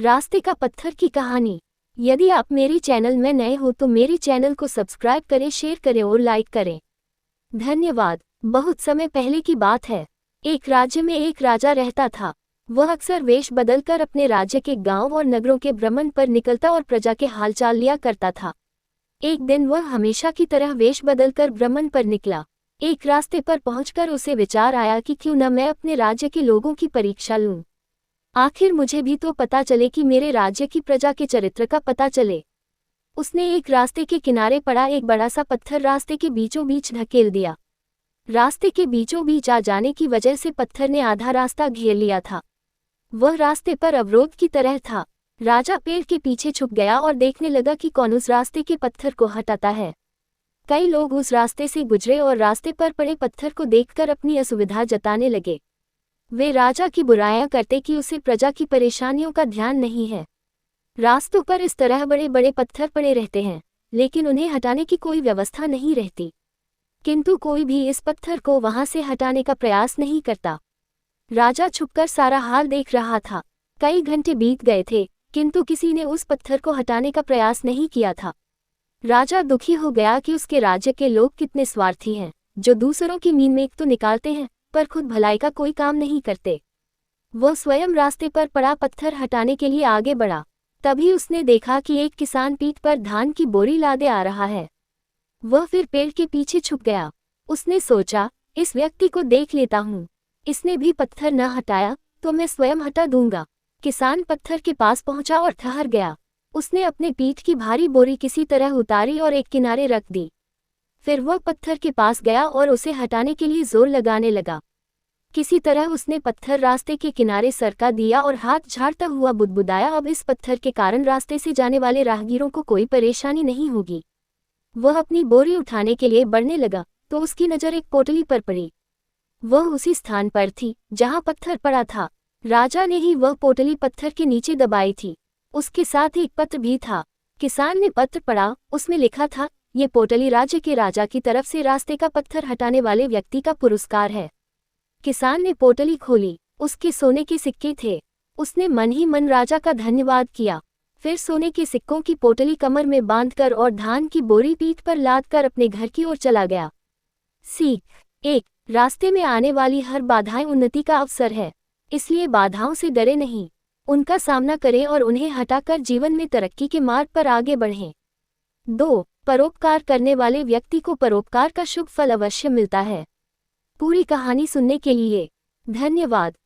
रास्ते का पत्थर की कहानी। यदि आप मेरे चैनल में नए हो तो मेरे चैनल को सब्सक्राइब करें, शेयर करें और लाइक करें। धन्यवाद। बहुत समय पहले की बात है। एक राज्य में एक राजा रहता था। वह अक्सर वेश बदलकर अपने राज्य के गांव और नगरों के भ्रमण पर निकलता और प्रजा के हालचाल लिया करता था। एक दिन वह हमेशा की तरह वेश बदलकर भ्रमण पर निकला। एक रास्ते पर पहुंचकर उसे विचार आया कि क्यों न मैं अपने राज्य के लोगों की परीक्षा लूं। आखिर मुझे भी तो पता चले कि मेरे राज्य की प्रजा के चरित्र का पता चले। उसने एक रास्ते के किनारे पड़ा एक बड़ा सा पत्थर रास्ते के बीचों बीच धकेल दिया। रास्ते के बीचों बीच आ जाने की वजह से पत्थर ने आधा रास्ता घेर लिया था। वह रास्ते पर अवरोध की तरह था। राजा पेड़ के पीछे छुप गया और देखने लगा कि कौन उस रास्ते के पत्थर को हटाता है। कई लोग उस रास्ते से गुजरे और रास्ते पर पड़े पत्थर को देखकर अपनी असुविधा जताने लगे। वे राजा की बुराइयां करते कि उसे प्रजा की परेशानियों का ध्यान नहीं है। रास्तों पर इस तरह बड़े बड़े पत्थर पड़े रहते हैं, लेकिन उन्हें हटाने की कोई व्यवस्था नहीं रहती। किंतु कोई भी इस पत्थर को वहां से हटाने का प्रयास नहीं करता। राजा छुपकर सारा हाल देख रहा था। कई घंटे बीत गए थे, किंतु किसी ने उस पत्थर को हटाने का प्रयास नहीं किया था। राजा दुखी हो गया कि उसके राज्य के लोग कितने स्वार्थी हैं, जो दूसरों की मीन तो निकालते हैं पर खुद भलाई का कोई काम नहीं करते। वह स्वयं रास्ते पर पड़ा पत्थर हटाने के लिए आगे बढ़ा। तभी उसने देखा कि एक किसान पीठ पर धान की बोरी लादे आ रहा है। वह फिर पेड़ के पीछे छुप गया। उसने सोचा, इस व्यक्ति को देख लेता हूँ। इसने भी पत्थर न हटाया तो मैं स्वयं हटा दूंगा। किसान पत्थर के पास पहुंचा और ठहर गया। उसने अपने पीठ की भारी बोरी किसी तरह उतारी और एक किनारे रख दी। फिर वह पत्थर के पास गया और उसे हटाने के लिए जोर लगाने लगा। किसी तरह उसने पत्थर रास्ते के किनारे सरका दिया और हाथ झाड़ता हुआ बुदबुदाया, अब इस पत्थर के कारण रास्ते से जाने वाले राहगीरों को कोई परेशानी नहीं होगी। वह अपनी बोरी उठाने के लिए बढ़ने लगा तो उसकी नज़र एक पोटली पर पड़ी। वह उसी स्थान पर थी जहां पत्थर पड़ा था। राजा ने ही वह पोटली पत्थर के नीचे दबाई थी। उसके साथ एक पत्र भी था। किसान ने पत्र पढ़ा। उसमें लिखा था, ये पोटली राज्य के राजा की तरफ से रास्ते का पत्थर हटाने वाले व्यक्ति का पुरस्कार है। किसान ने पोटली खोली। उसके सोने के सिक्के थे। उसने मन ही मन राजा का धन्यवाद किया। फिर सोने के सिक्कों की पोटली कमर में बांधकर और धान की बोरी पीठ पर लादकर अपने घर की ओर चला गया। सीख 1। रास्ते में आने वाली हर बाधाएं उन्नति का अवसर है, इसलिए बाधाओं से डरे नहीं, उनका सामना करें और उन्हें हटाकर जीवन में तरक्की के मार्ग पर आगे बढ़ें। 2। परोपकार करने वाले व्यक्ति को परोपकार का शुभ फल अवश्य मिलता है। पूरी कहानी सुनने के लिए धन्यवाद।